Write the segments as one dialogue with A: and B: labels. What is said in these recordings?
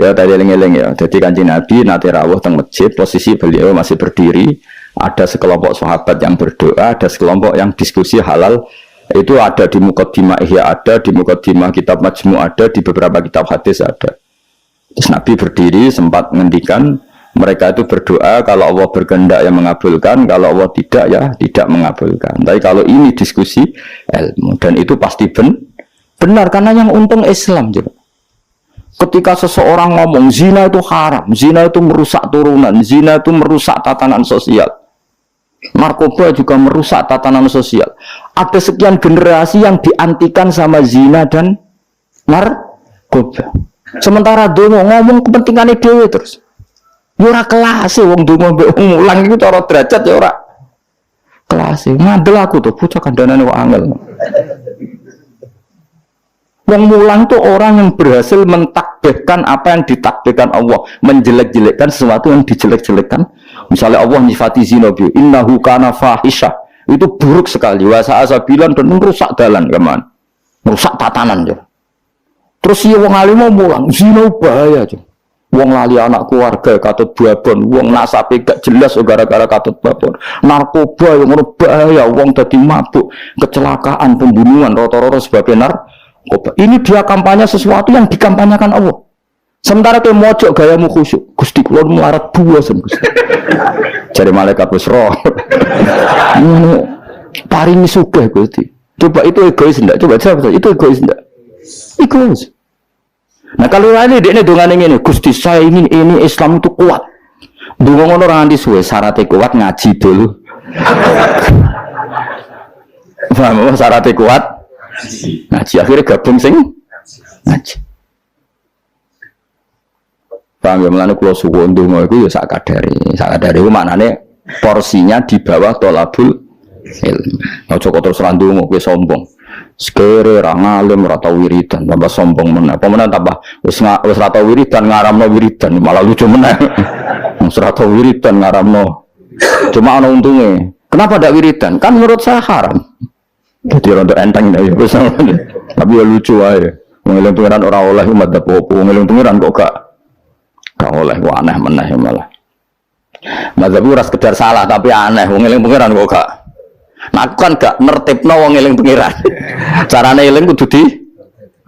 A: Ya tadi eling-eling ya. Jadi Kanjeng Nabi nate rawuh teng masjid, posisi beliau masih berdiri. Ada sekelompok sahabat yang berdoa, ada sekelompok yang diskusi halal. Itu ada di Muqaddimah Ihya, ada di Muqaddimah kitab Majmu', ada di beberapa kitab hadis ada. Terus Nabi berdiri sempat ngendikan, mereka itu berdoa kalau Allah berkehendak yang mengabulkan, kalau Allah tidak ya tidak mengabulkan. Tapi kalau ini diskusi ilmu dan itu pasti benar karena yang untung Islam juga. Ketika seseorang ngomong zina itu haram, zina itu merusak turunan, zina itu merusak tatanan sosial, narkoba juga merusak tatanan sosial. Ada sekian generasi yang diantikan sama zina dan narkoba. Sementara dongo ngomong kepentingannya dewe terus. Ya ora kelas wong dongo mbek mulang iku cara derajat ya ora kelas. Ngandel aku tuh bocah kandhanane kok angel. Wong mulang tuh orang yang berhasil mentakbirkan apa yang ditakbirkan Allah, menjelek-jelekkan sesuatu yang dijelek-jelekkan. Misalnya Allah nyifati zina bi innahu kana fahisha. Itu buruk sekali. Wa sa'asabilan dan merusak dalan kaman. Merusak tatanan ya. Terus ya wong alim mau mulang, zina bahaya aja. Wong lali anak keluarga katut babon, wong nasabe gak jelas gara-gara katut babon. Narkoba yang bahaya, wong dadi mabuk, kecelakaan, pembunuhan, rata-rata sebabnya narkoba. Ini dia kampanye sesuatu yang dikampanyekan Allah. Sementara ke mojok gayamu khusyuk, Gusti kula melarat buasen Gusti. Jare malaikat wis roh. Paringi sugih Gusti. Coba itu egois ndak? Coba jawab itu egois ndak? Egois. Nah kalau ini dia dongane ngene, Gusti saya ingin ini Islam itu kuat. Donga ngono ora nganti suwe, syaratnya kuat ngaji dulu. Paham syaratnya kuat? Ngaji akhirnya gabung sing ngaji. Paham ya mulane kula suwun donga iku ya sak kadare iku maknane porsinya di bawah thalabul ilmu. Aja kok terus ra ndonga kowe sombong. Sekere ra ngalim ra tau wiridan tambah sombong meneh. Apa meneh tambah wis ra tau wiridan ngaramno wiridan malah lucu meneh. Wis ra tau wiridan ngaramno. Cuma ana untunge. Kenapa ndak wiridan? Kan menurut saya haram. Jadi rontok enteng ya wis. Tapi ya lucu wae. Wong eling pengiran ora oleh umat apa-apa. Wong eling pengiran kok gak oleh kok aneh meneh malah. Mazhab ora sekedar salah tapi aneh. Wong eling pengiran kok gak. Nah aku kan gak nertibno wong eling pengiran. Carane eling kudu di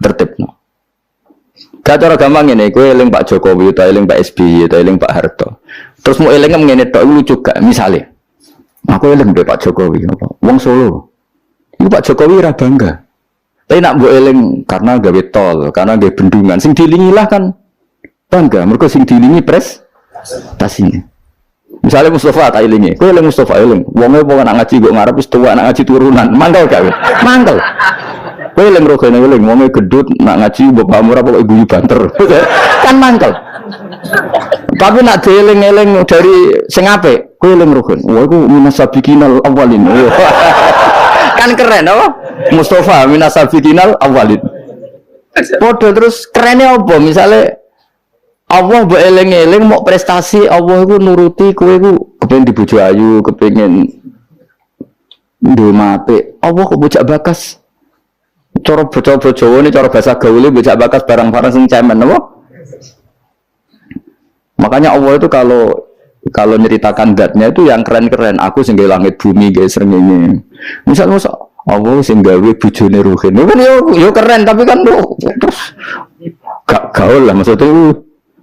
A: tertibno. Gak cara gampang ngene, kowe eling Pak Jokowi utawa eling Pak SBY utawa eling Pak Harto. Terus mau eling ngene tok lucu gak misale. Aku eling mbek Pak Jokowi apa? Wong Solo. Iku Pak Jokowi ora bangga. Tapi nak mbok eling karena gawe tol, karena gawe bendungan sing dilingilah kan bangga. Mergo sing dilingi prestasinya. Misalnya Mustafa tak ilingi, kowe eling Mustafa eling, wonge wong anak ngaji kok ngarep wis tuwa anak ngaji turunan, mangkel gak? Mangkel. Kowe eling rogane eling, wonge gedut nak ngaji bapak murah pokoke guyu banter. Kan mangkel. Tapi nak dieling-eling dari sing apik, kowe eling rogan. Wah iku minasabiqinal awalin. Kan keren apa? Mustafa minasabiqinal awalin. Padha terus kerennya apa? Misalnya Allah mbok eling-eling mau prestasi Allah iku nuruti kowe iku kepengin dibojo ayu, kepengin ndoma apik. Allah kok bocah bakas. Cara bocah-bocah Jawa ini cara bahasa gaule bocah bakas barang-barang sing cemen apa? Makanya Allah itu kalau nyeritakan zatnya itu yang keren-keren. Aku sing gawe langit bumi gawe srengenge. Misal Allah sing gawe bojone Ruhin. Kan yo keren tapi kan terus gak gaul lah maksudnya.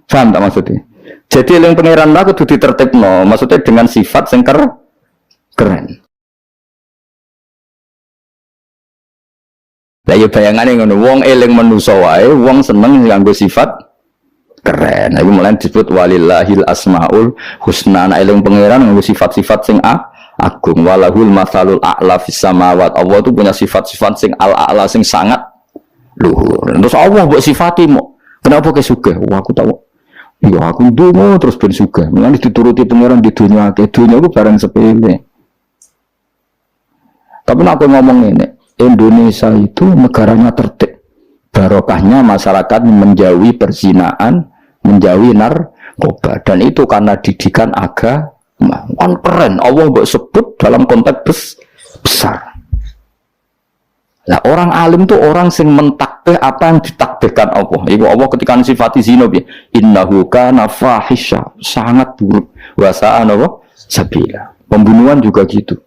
A: Paham tak maksudnya? Jadi yang pengiran lah kudu ditertibno, maksudnya dengan sifat yang keren. Lah ya bayangane ngono, wong eling manusa wae, wong seneng nganggo sifat keren. Iku mulane disebut walillahil asmaul husna. Nek eling pengiran nganggo sifat-sifat sing agung, walahul matsalul a'la fis samawat. Allah itu punya sifat-sifat sing al-a'la sing sangat luhur. Terus Allah mbok sifati mo. Kenapa kesugih? Wah aku tahu. Ya aku ndonga terus ben sugih. Mulane dituruti pangeran di dunia akeh. Dunia ku barang sepele. Tapi nek aku ngomong ini, Indonesia itu negaranya tertib. Barokahnya masyarakat menjauhi perzinaan, menjauhi narkoba dan itu karena didikan agama. Kan keren. Allah mbok sebut dalam konteks besar. Nah, orang alim tuh orang sing mentakbih apa yang ditakbihkan Allah. Iku Allah ketika sifati zina piye? Innahu kana fahisha, sangat buruk. Wa sa'an apa? Sabila. Pembunuhan juga gitu.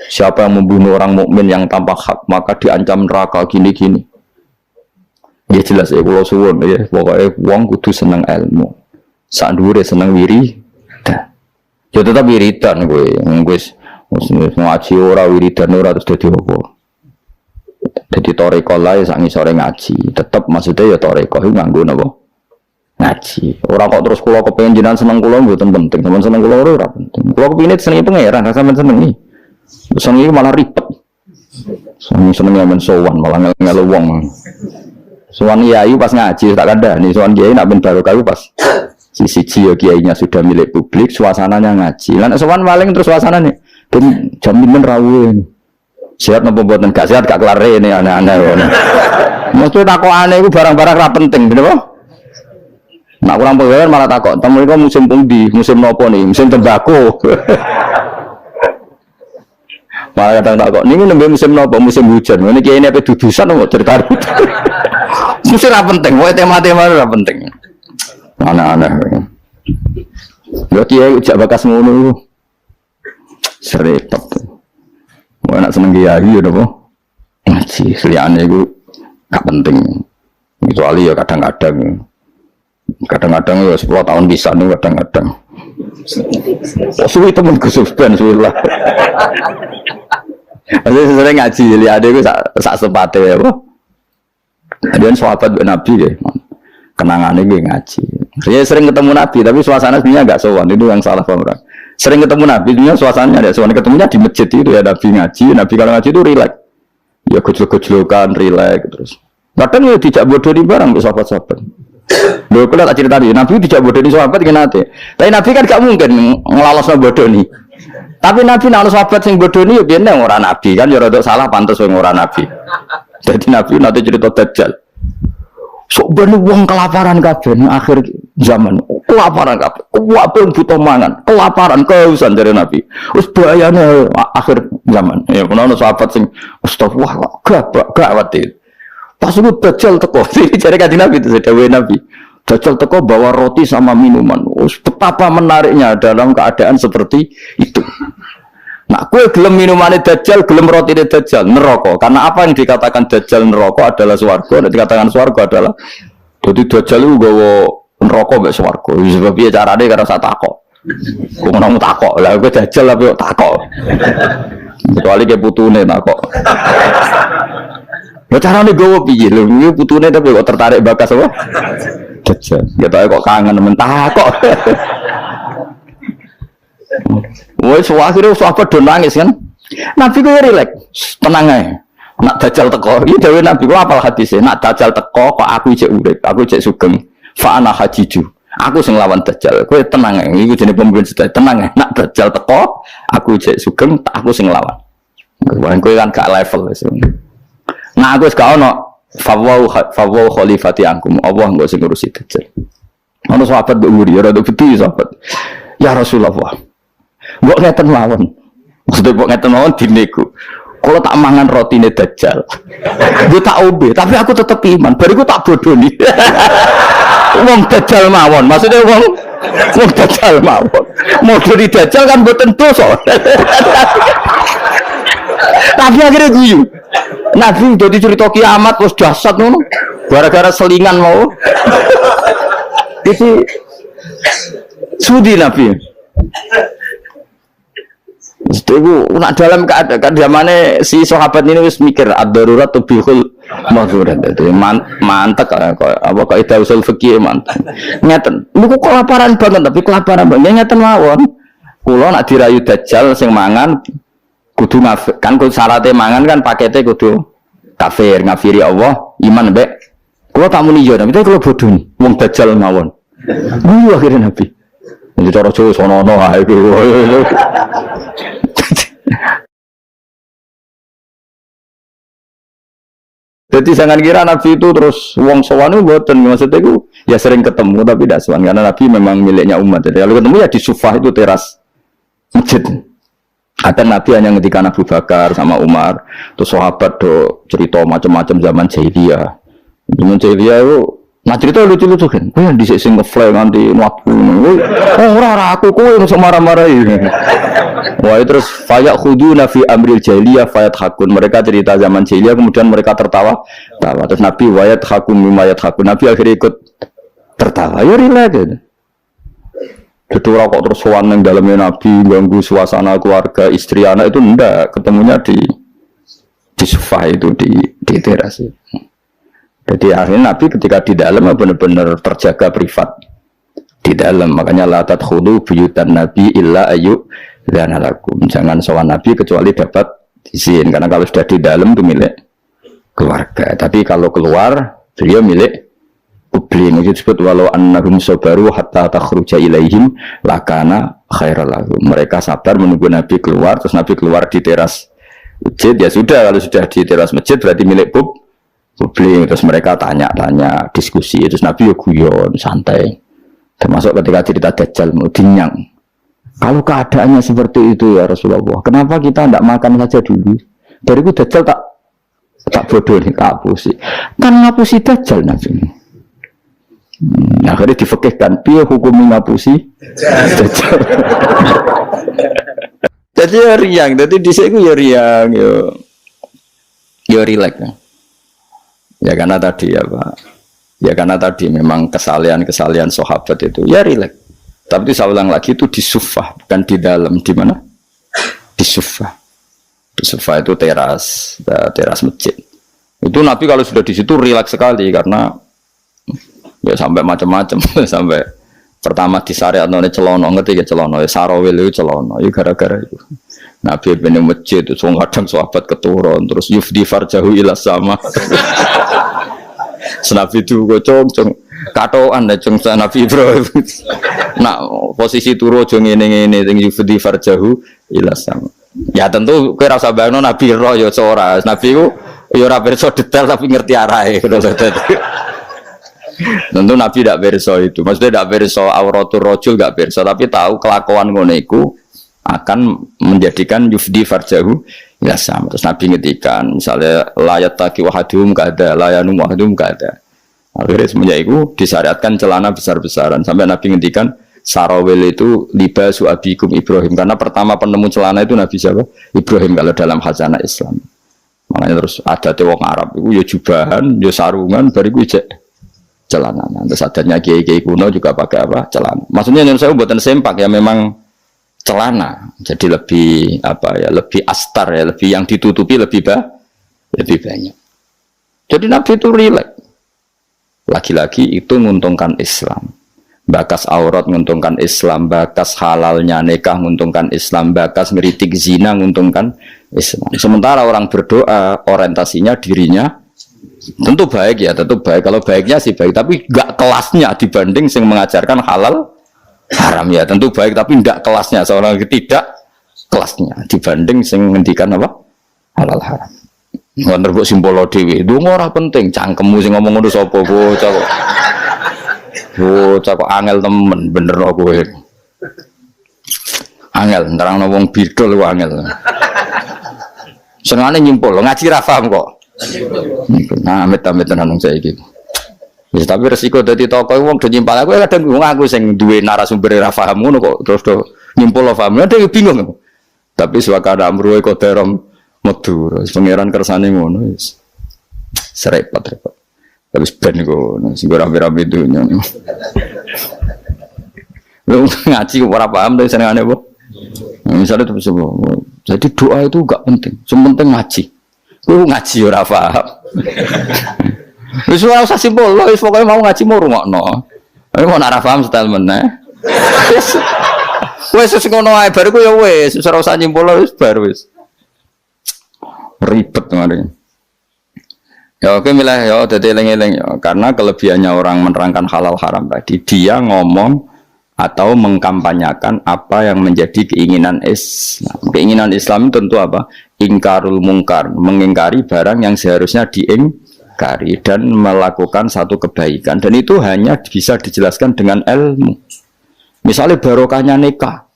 A: Siapa yang membunuh orang mukmin yang tanpa hak, maka diancam neraka gini-gini. Ya jelas ya kula suwun ya, pokoke wong kudu seneng ilmu. Sak dhuwure seneng wiridan. Ya tetap wiridan kowe. Wis ngaji ora wiridan ora terus dadi apa. Jadi toreko lae sak ngisore ngaji, tetep maksudnya ya toreko iku nganggo napa? Ngaji. Ora kok terus kula kepengin jenengan seneng kula mboten penting, sampeyan seneng kula ora penting. Kula kepengin senengi pangeran, ra sampeyan senengi. Senengi malah ribet. Seneng men sowan malah ngelu wong. Sowan kiai pas ngaji tak kandhani, sowan kiai nak ben barokah pas siji ya kiainya sudah milik publik, suasananya ngaji. Lan sowan paling terus suasanane ben jamin rawuh. Sehat napa mboten gak sehat gak kelar rene aneh-aneh ngono. Mesti takokane iku barang-barang ra penting, napa? Nak kurang pegawai malah takok, "Temu iku musim pundi? Musim napa nih? Musim tembakau." Malah kadang takok, "Niku nembe musim napa? Musim hujan." Ngene iki ini ape dudusan kok cerita. Mesti ra penting, wae tema-tema ra penting. Aneh-aneh. Yo kiai ujak bakas ngono. Serepet. Wah nak seneng kiai ya napa? Ngaji, liyane iku gak penting. Kecuali ya kadang-kadang ya 10 tahun bisa nih kadang-kadang. Suwi temen Gus Ben suwi lah. Masih sering ngaji liyane iku sak sepate ya apa? Kemudian sahabat Nabi deh. Kenangannya gue ngaji. Saya sering ketemu Nabi, tapi suasana sebenarnya agak sowan. Itu yang salah paham. Sering ketemu Nabi, sebenarnya suasananya ada sowan. Ketemunya di masjid itu ya Nabi ngaji. Nabi kalau ngaji itu rileks. Ya gojlok-gojlokan, rileks terus. Kadang ya tidak bodoh di barang sahabat-sahabat. Loh, kalau tak cerita nih, Nabi tidak bodoh di sahabat kenapa? Tapi Nabi kan gak mungkin ngelalosnya bodoh nih. Tapi Nabi nak sahabat yang bodoh nih, ya biar orang Nabi kan, ya rada salah pantas orang Nabi. Jadi Nabi nanti cerita Dajjal. Sok ben wong kelaparan kabeh akhir zaman. Kelaparan kabeh. Kuwabe butuh mangan, kelaparan, kehausan dari Nabi. Wis bahayane akhir zaman. Ya menawa sahabat sing astagfirullah gawat itu. Pas itu Dajjal teko. Jadi kanjeng Nabi itu dawuh Nabi. Dajjal teko bawa roti sama minuman. Wis betapa menariknya dalam keadaan seperti itu. Nah, kue gelem minumane Dajjal, gelem rotine Dajjal, neraka. Karena apa yang dikatakan Dajjal neraka adalah swarga, dan dikatakan swarga adalah jadi Dajjal itu gawa neraka mbek swarga. Sebab piye carane karena sak takok. Kok ngono takok. Lah kowe Dajjal apa yo takok. Kecuali ke putune takok. Lah carane gawa piye lho? Iki putune tapi kok tertarik bakas apa? Dajjal. Ya kok kangen men takok. Woi, akhirnya sahabat do nangis kan. Nabi ku rileks, tenang ae. Nak Dajjal teko, iki dawuh Nabi ku apal hadise. Nak Dajjal teko kok aku cek urip, aku cek sugeng. Fa ana hajiju. Aku sing lawan Dajjal. Kowe tenang ae. Iku jenenge pemimpin sedaya. Tenang ae. Nak Dajjal teko, aku cek sugeng, aku sing lawan. Kowe kan gak level wis. Nah, aku wis gak ono fawau khalifati angkum. Allah engko sing ngurusi Dajjal. Ono sahabat mbok nguri, ora beti sahabat. Ya Rasulullah. Mbok ngeten mawon. Maksudnya mbok ngeten mawon dinego. Kalau tak mangan rotine Dajjal. Gue tak obe, tapi aku tetep iman. Bariku tak bodoni. Wong Dajjal mawon. Maksudnya wong Dajjal mawon. Modoni Dajjal kan mboten dosa. Tapi akhirnya guyu. Nabi dadi cerita kiamat wis dahsyat ngono. Gara-gara selingan mau. Iki sudi Nabi. Itu nak dalam keadaan zamane si sahabat ini wis mikir ad-darurat tubihul mahzurat. Itu mantek apa kaidah usul fikih mantek. Ngeten, niku kelaparan banget tapi kelaparan banget ngeten mawon. Kula nak dirayu Dajjal sing mangan kudu kan kudu syaratnya mangan kan pakete kudu kafir, ngafiri Allah, iman mbek. Kula tak muni yo, tapi kula bodoh wong Dajjal mawon. Akhirnya Nabi. Ini cara Jawa sono-ono ae iku. Jadi jangan kira Nabi itu terus wong sowan itu mboten, maksudnya itu ya sering ketemu tapi tidak sowan karena Nabi memang miliknya umat. Jadi kalau ketemu ya di Sufah itu teras masjid. Kadang Nabi hanya ngendikan Abu Bakar sama Umar, terus sahabat do cerita macam-macam zaman jahiliyah. Zaman jahiliyah itu nah cerita lucu-lucu kan. Kowe yang dhisik sing ngefly nganti mlaku. Oh ora aku kowe mesti marah-marahi. Wah terus fayak khuduna fi amril jahiliyah fayat hakun. Mereka cerita zaman jahiliyah kemudian mereka tertawa. Terus Nabi wayat hakun mimayat hakun. Nabi akhirnya ikut tertawa. Ya relax. Ketua kok terus sowan nang dalamnya Nabi ganggu suasana keluarga istri anak itu ndak, ketemunya di sofa itu di teras itu. Jadi akhirnya Nabi ketika di dalam benar-benar terjaga privat di dalam, makanya la tadkhulu buyutan Nabi illa ayu dan alakum, jangan sowan Nabi kecuali dapat izin, karena kalau sudah di dalam itu milik keluarga, tapi kalau keluar beliau milik publik. Itu disebut walau annahum sabaru hatta takhruja ilaihim lakana khairal lahum. Mereka sabar menunggu Nabi keluar, terus Nabi keluar di teras masjid, ya sudah, kalau sudah di teras masjid berarti milik publik. Terus mereka tanya-tanya, diskusi, terus Nabi ya guyon, santai. Termasuk ketika cerita Dajjal mau dinyang. Kalau keadaannya seperti itu ya Rasulullah, kenapa kita tidak makan saja dulu? Dari itu Dajjal tak bodoh nih, ngapusi. Kan ngapusi Dajjal Nabi. Akhirnya difekihkan, piye hukum ngapusi Dajjal. Jadi ya riang, jadi di sini ya riang, ya relax. Ya karena tadi ya Pak, ya karena tadi memang kesalahan sahabat itu ya rileks. Tapi itu saya ulang lagi itu di sufah, bukan di dalam. Di mana? Di sufah. Di sufah itu teras masjid. Itu Nabi kalau sudah di situ rileks sekali karena ya sampai macam-macam sampai pertama di syariat none celono, ngerti ya celono, ya sarawil itu celono, ya gara-gara itu. Nabi bin masjid itu kadang sahabat keturun terus yufdi farjahu ila sama. Senabi itu gocong katoan deh cung Nabi Ibrahim. Nah posisi turu aja ngene-ngene sing yufdi farjahu ila sama. Ya tentu kowe ora usah bayangno Nabi roh ya ora. Nabi ku ya ora pirsa detail tapi ngerti arahe. Tentu Nabi tidak pirsa itu. Maksudnya tidak pirsa auratul rajul enggak pirsa tapi tahu kelakuan ngono iku akan menjadikan yufdi farjahu ya sama. Terus Nabi ngetikan misalnya layat taki wahadum kada layanum wahadum kada. Akhirnya semenjak itu disyariatkan celana besar-besaran sampai Nabi ngetikan sarawil itu libasu abikum Ibrahim, karena pertama penemu celana itu Nabi siapa? Ibrahim kalau dalam khazanah Islam. Makanya terus ada wong Arab itu ya jubahan, ya sarungan, bariku cek celana. Terus adanya kiai-kiai kuno juga pakai apa? Celana. Maksudnya yang saya buatan sempak ya memang celana, jadi lebih apa ya, lebih astar ya, lebih yang ditutupi lebih banyak. Jadi Nabi itu rileks. Lagi-lagi itu menguntungkan Islam. Bakas aurat menguntungkan Islam, bakas halalnya nikah menguntungkan Islam, bakas ngeritik zina menguntungkan Islam. Sementara orang berdoa orientasinya dirinya tentu baik ya, tentu baik. Kalau baiknya sih baik, tapi gak kelasnya dibanding yang mengajarkan halal haram ya tentu baik tapi tidak kelasnya, seorang tidak kelasnya dibanding sing ngendikan apa halal haram. Ngono kok simbolo dhewe itu ora penting cangkemmu sing ngomong ngono sapa bocah kok angel temen bener kok kowe angel nerangno wong bidol kok angel senengane nyimpul ngaji ra paham kok nah amit-amit tenan saiki. Ya, tapi resiko dadi tokoh wong do nyimpal aku kadang wong aku sing duwe narasumber ra paham ngono kok terus do nyimpul paham. Ada bingung. Tapi suwakana amruhe koderom medu. Pangeran kersane ngono wis. Serepot-repot. Tapi ben ngono sing ora rame-rame dunya. Lu ngaji ora paham tapi senengane apa? Misalnya terus jadi doa itu enggak penting. Yang penting ngaji. Ku ngaji ora paham. Wis ora usah simpul, wis pokoke mau ngaji mau rungokno. Tapi mau ora paham style meneh. Wis ngono ae bar iku ya wis, ora usah nyimpul wis bar wis. Ribet ngene. Ya oke milah ya dadi eling-eling ya, karena kelebihannya orang menerangkan halal haram tadi dia ngomong atau mengkampanyakan apa yang menjadi keinginan Islam. Keinginan Islam tentu apa? Ingkarul mungkar, mengingkari barang yang seharusnya diingkari dan melakukan satu kebaikan, dan itu hanya bisa dijelaskan dengan ilmu. Misalnya barokahnya nikah,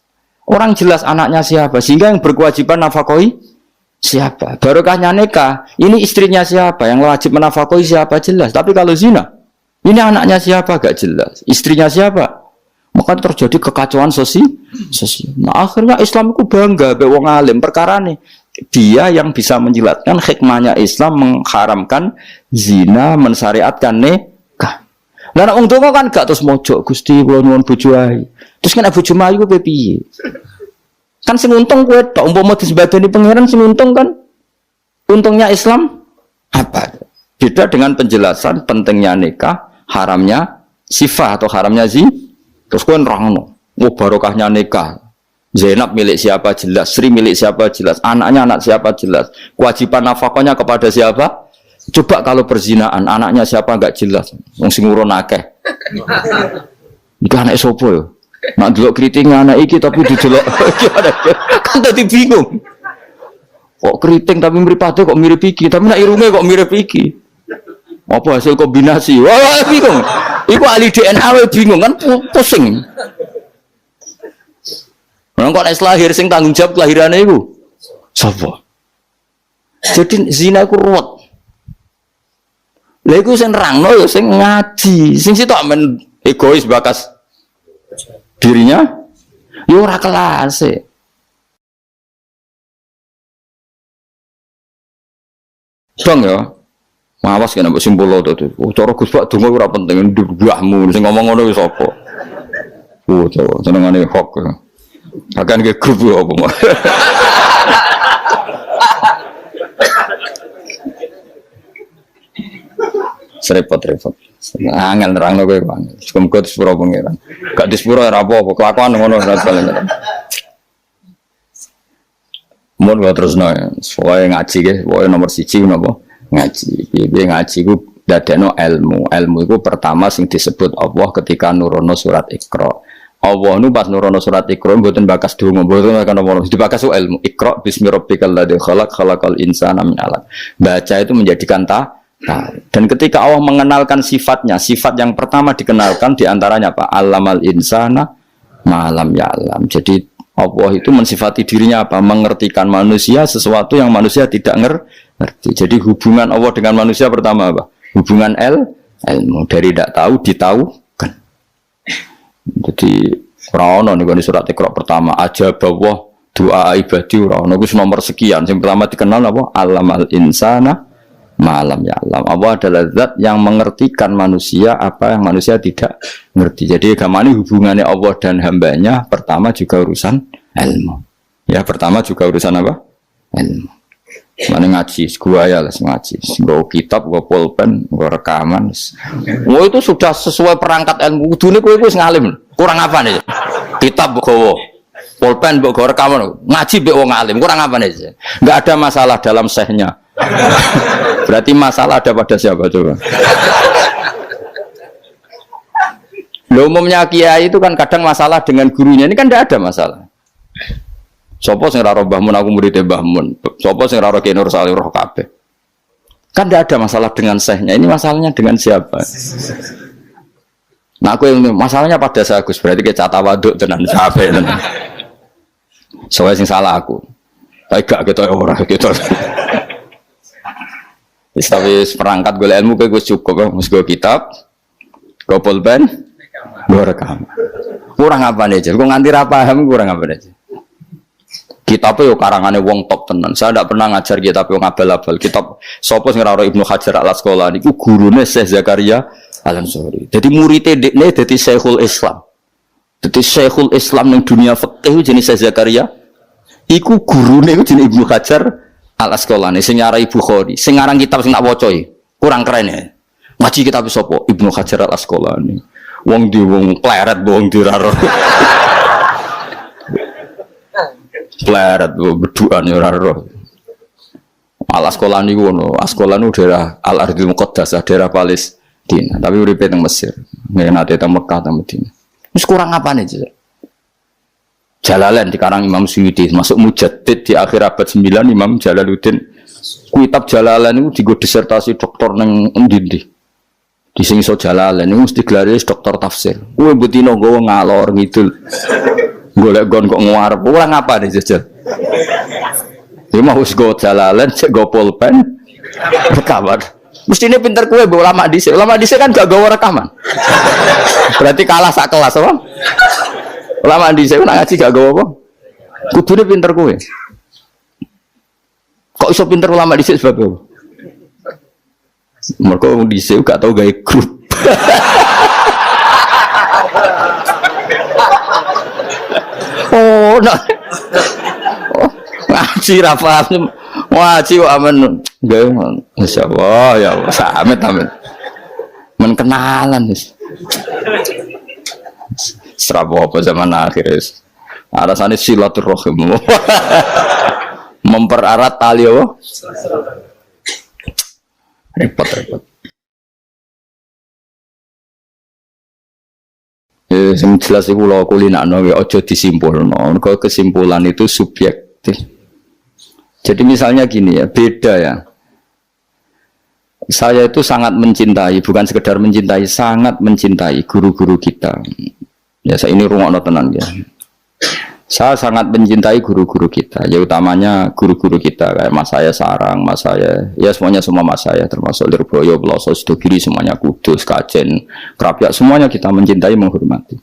A: Orang jelas anaknya siapa, sehingga yang berkewajiban nafkahi siapa. Barokahnya nikah, ini istrinya siapa, yang wajib menafkahi siapa jelas. Tapi kalau zina, ini anaknya siapa gak jelas, istrinya siapa, maka terjadi kekacauan sosial. Nah, akhirnya Islam itu bangga be wong alim perkara nih. Dia yang bisa menjelaskan hikmahnya Islam mengharamkan zina, mensyariatkan nikah. Lah nek wong donga kan gak terus mojo Gusti kula nuwun bojo ae. Terus kan bojo ayu ku piye? Kan sing untung kowe tok umpama disembadani pangeran sing untung kan. Untungnya Islam apa? Beda dengan penjelasan pentingnya nikah, haramnya sifah atau haramnya zina. Terus kowe nerangno, oh barokahnya nikah. Zainab milik siapa jelas, Sri milik siapa jelas, anaknya anak siapa jelas, kewajiban nafkahnya kepada siapa. Coba kalau perzinaan, anaknya siapa enggak jelas, wong sing urun akeh. Iki anak sapa yo? Nak delok kriting anak iki tapi didelok kan dadi bingung. Kok kriting tapi mripate kok mirip iki, tapi nak irunge kok mirip iki. Apa hasil kombinasi? Wah, bingung. Iku ahli DNA we bingung kan pusing. Nang kok nek lahir sing tanggung jawab kelahirane iku sapa? Jadi zina iku ruwet. Lha iku sing nerangno ya sing ngaji, sing sitok men egois bakas dirinya ya ora kelas e. Bang ya. Mawas kena mbok simpul to. Cara Gus Pak donga ora penting ndubahmu sing ngomong ngono wis apa. Oh, senengane hok. Akan ke grup apa mau? Repot. Angel nerangno kowe, Bang. Muga disepuro pangeran. Gak disepuro ora apa-apa, kelakuan ngono ora paling. Mun gak terusno, soalé ngaji ge, pokoke nomor 1 napa? Ngaji. Piye ngaji ku dadekno ilmu. Ilmu iku pertama sing disebut Allah ketika nurono surat Iqra. Allah nu pas nurono surat Iqra mboten bakas donga, mboten kan apa dibakas ilmu. Iqra bismi rabbikal ladzi khalaq khalaqal insana min 'alaq. Baca itu menjadikan tahu. Dan ketika Allah mengenalkan sifatnya, sifat yang pertama dikenalkan diantaranya apa? Allamal insana ma lam ya'lam. Jadi Allah itu mensifati dirinya apa? Mengertikan manusia sesuatu yang manusia tidak ngerti. Jadi hubungan Allah dengan manusia pertama apa? Hubungan ilmu. Dari tidak tahu ditahukan. Jadi ora ono niku surat Iqra pertama aja bahwa doa ibadi ora ono iku nomor sekian. Yang pertama dikenal apa? Allamal insana malam ya alam. Allah adalah zat yang mengertikan manusia apa yang manusia tidak ngerti. Jadi agama ini hubungannya Allah dan hambanya pertama juga urusan ilmu. Ya pertama juga urusan apa? Ilmu. Mana ngaji, gua ya lah ngaji. Gua kitab, gua pulpen, gua rekaman. Oh itu sudah sesuai perangkat ilmu. Dunia gua itu ngalim. Kurang apa nih? Kitab gua, pulpen gua rekaman. Ngaji wong alim. Kurang apa nih? Enggak ada masalah dalam sehnya. Berarti masalah ada pada siapa coba? Loh, umumnya kiai itu kan kadang masalah dengan gurunya. Ini kan tidak ada masalah. Sopo sing raro Mbah Mun aku murid Mbah Mun. Sopo sing raro Ki Nur Salih roh kabeh. Kan tidak ada masalah dengan sehnya. Ini masalahnya dengan siapa? Nah aku yang masalahnya pada saya Gus. Berarti kayak cata waduk tenan sampai tenan. Soalnya sing salah aku. Tapi gak gitu orang gitu. Tapi perangkat gue ilmu gue cukup. Gue kitab, gue pulpen, gue rekam. Kurang apa nih? Gue nganti paham kurang apa nih? Kitabnya yo karangannya wong top tenan. Saya tidak pernah ngajar kitab yang abal-abal. Kitab sopo sing ora Ibnu Hajar Al Asqalani iku gurune Syekh Zakaria Al Ansori. Jadi muridé dekne dadi Syekhul Islam. Dadi Syekhul Islam ning dunia fikih jenenge Syekh Zakaria. Iku gurune iku jenenge Ibnu Hajar Al Asqalani sing nyarai Bukhari. Sing ngarang kitab sing tak waca kurang keren ya. Ngaji kitab sopo? Ibnu Hajar Al Asqalani. Wong di wong pleret wong diraro. Pleret berduaan ya ora roh. Al Asqalani ngono, Asqalani daerah Al Ardhil Muqaddasah, daerah Palestina, tapi uripe teng Mesir. Nate teng Mekah teng Madinah. Wis kurang apane, Cek? Jalalain dikarang Imam Suyuti, masuk mujaddid di akhir abad 9 Imam Jalaluddin. Kitab Jalalain itu digo disertasi doktor nang endi-endi. Di sing iso Jalalain itu mesti gelare doktor tafsir. Kuwi betino nggawa ngalor ngidul. Golek gon kok ngarep. Ora ngapa nih jajal. Iki mau wis go jalalan, cek go pulpen. Rekaman. Mestine pinter kowe mbok ulama dhisik. Ulama dhisik kan gak gawa rekaman. Berarti kalah sak kelas apa? Ulama dhisik nak ngaji gak gawa apa? Kudune pinter kowe. Kok iso pinter ulama dhisik sebab apa? Mereka dhisik gak tau gawe grup. Oh, nah. Oh, ngaji ra paham. Ngaji kok amen gawe masyaallah ya Allah, samet amen. Men kenalan wis. Serabo apa zaman akhir wis. Alasannya silaturahim. Mempererat tali apa? Repot. Yang jelas itu kalau kulinakno ojo disimpulno. Kalau kesimpulan itu subjektif. Jadi misalnya gini ya, beda ya. Saya itu sangat mencintai, bukan sekedar mencintai, sangat mencintai guru-guru kita. Ya, saya ini rungokno tenan ya. Saya sangat mencintai guru-guru kita, ya utamanya guru-guru kita kayak mas saya Sarang, mas saya, ya semuanya semua mas saya, termasuk Lirboyo, Peloso, Sidogiri, semuanya Kudus, Kajen, Krapyak, semuanya kita mencintai, menghormati.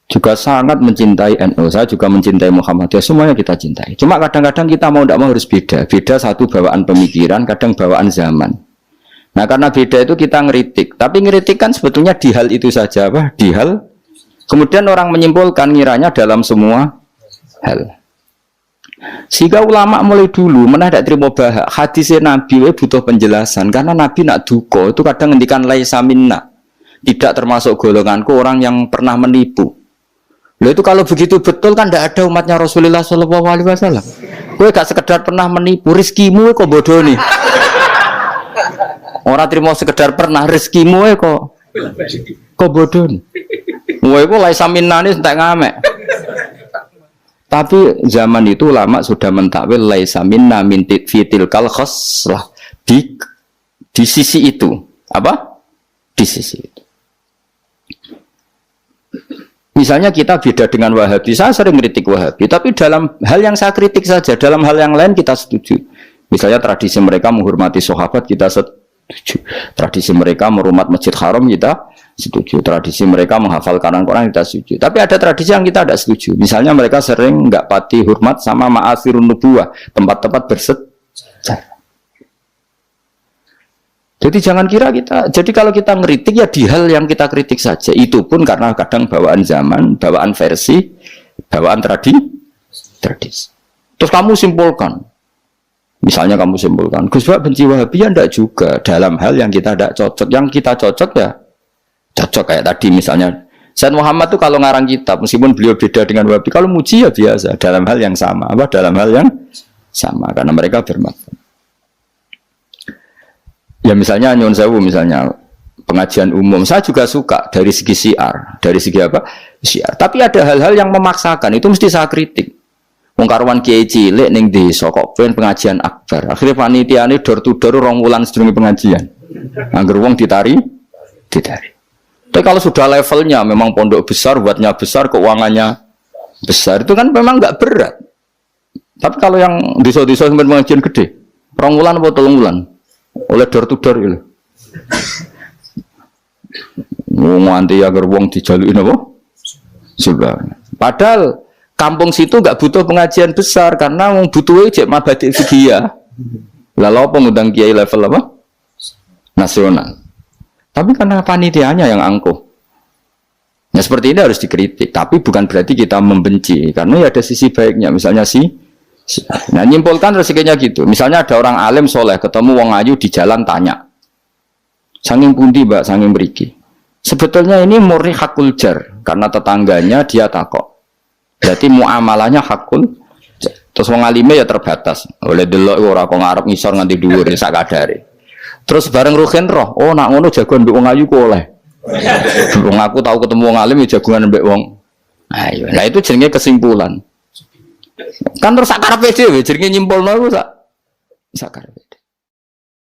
A: Juga sangat mencintai NU, saya juga mencintai Muhammadiyah, semuanya kita cintai. Cuma kadang-kadang kita mau tidak mau harus beda, satu bawaan pemikiran, kadang bawaan zaman. Nah karena beda itu kita ngeritik, tapi ngeritik kan sebetulnya di hal itu saja, apa? Di hal kemudian orang menyimpulkan ngiranya dalam semua hal. Sehingga ulama mulai dulu mana tidak terima bahak hadisnya Nabi butuh penjelasan karena Nabi nak duko itu kadang ngendikan laisa minna, tidak termasuk golonganku orang yang pernah menipu. Loh itu kalau begitu betul kan tidak ada umatnya Rasulullah SAW. Gue gak sekedar pernah menipu, rezekimu kok bodoh nih. Orang terima sekedar pernah, rezekimu kok bodoh nih. Wah itu laisa minna ini entek ngamek. Tapi zaman itu ulama sudah mentakwil laisa minna min fitil kal khoslah di sisi itu. Apa? Di sisi itu. Misalnya kita beda dengan Wahabi, saya sering kritik Wahabi, tapi dalam hal yang saya kritik saja, dalam hal yang lain kita setuju. Misalnya tradisi mereka menghormati sahabat, kita setuju. Tradisi mereka merumat Masjid Haram, kita setuju. Tradisi mereka menghafal Quran, kita setuju. Tapi ada tradisi yang kita tidak setuju. Misalnya mereka sering nggak pati hormat sama ma'asirun nubuwah, tempat-tempat bersejarah. Jadi jangan kira kita, jadi kalau kita ngeritik ya di hal yang kita kritik saja. Itu pun karena kadang bawaan zaman, bawaan versi, bawaan tradisi. Terus kamu simpulkan. Misalnya kamu simpulkan, Gus Bak benci Wahabi ya enggak juga. Dalam hal yang kita tidak cocok. Yang kita cocok ya cocok kayak tadi misalnya. Said Muhammad tuh kalau ngarang kitab, meskipun beliau beda dengan Wahabi, kalau muji ya biasa. Dalam hal yang sama. Apa? Dalam hal yang sama. Karena mereka bermakna. Ya misalnya Nyun Sewu misalnya pengajian umum saya juga suka dari segi syiar, dari segi apa? Syiar. Tapi ada hal-hal yang memaksakan itu mesti saya kritik. Wong karuan kiai cilik ning desa kok pengajian akbar. Akhirnya panitiane door to door 2 wulan sedurunge pengajian. Angger wong ditari. Tapi kalau sudah levelnya memang pondok besar, buatnya besar, keuangannya besar itu kan memang enggak berat. Tapi kalau yang desa-desa sampai pengajian gede, 2 wulan atau 3 wulan oleh door to door gitu. Nganti agar wong dijalukin apa? Sudah. Padahal kampung situ enggak butuh pengajian besar karena wong butuhe cek mabadi fikih. Lalu apa ngundang kiai level apa? Nasional. Tapi karena panitianya yang angkuh. Nah seperti ini harus dikritik. Tapi bukan berarti kita membenci. Karena ya ada sisi baiknya. Misalnya nah nyimpulkan rezekinya gitu. Misalnya ada orang alim soleh ketemu wong ayu di jalan tanya, sanging pundi mbak, sanging beriki. Sebetulnya ini murni hakul jar karena tetangganya dia takok. Berarti muamalahnya hakul jar. Terus wong alime ya terbatas. Oleh delok ora kok ngarep ngisor nganti dhuwur sak kadare. Terus bareng Ruhin roh, oh nak ngono jagoan mbek wong ayu ku oleh. Wong aku tahu ketemu wong alim ya jagoan mbek wong ayu. Nah itu jenenge kesimpulan. Kan terus sakarepe dhewe jenenge nyimpulno iku sakarepe.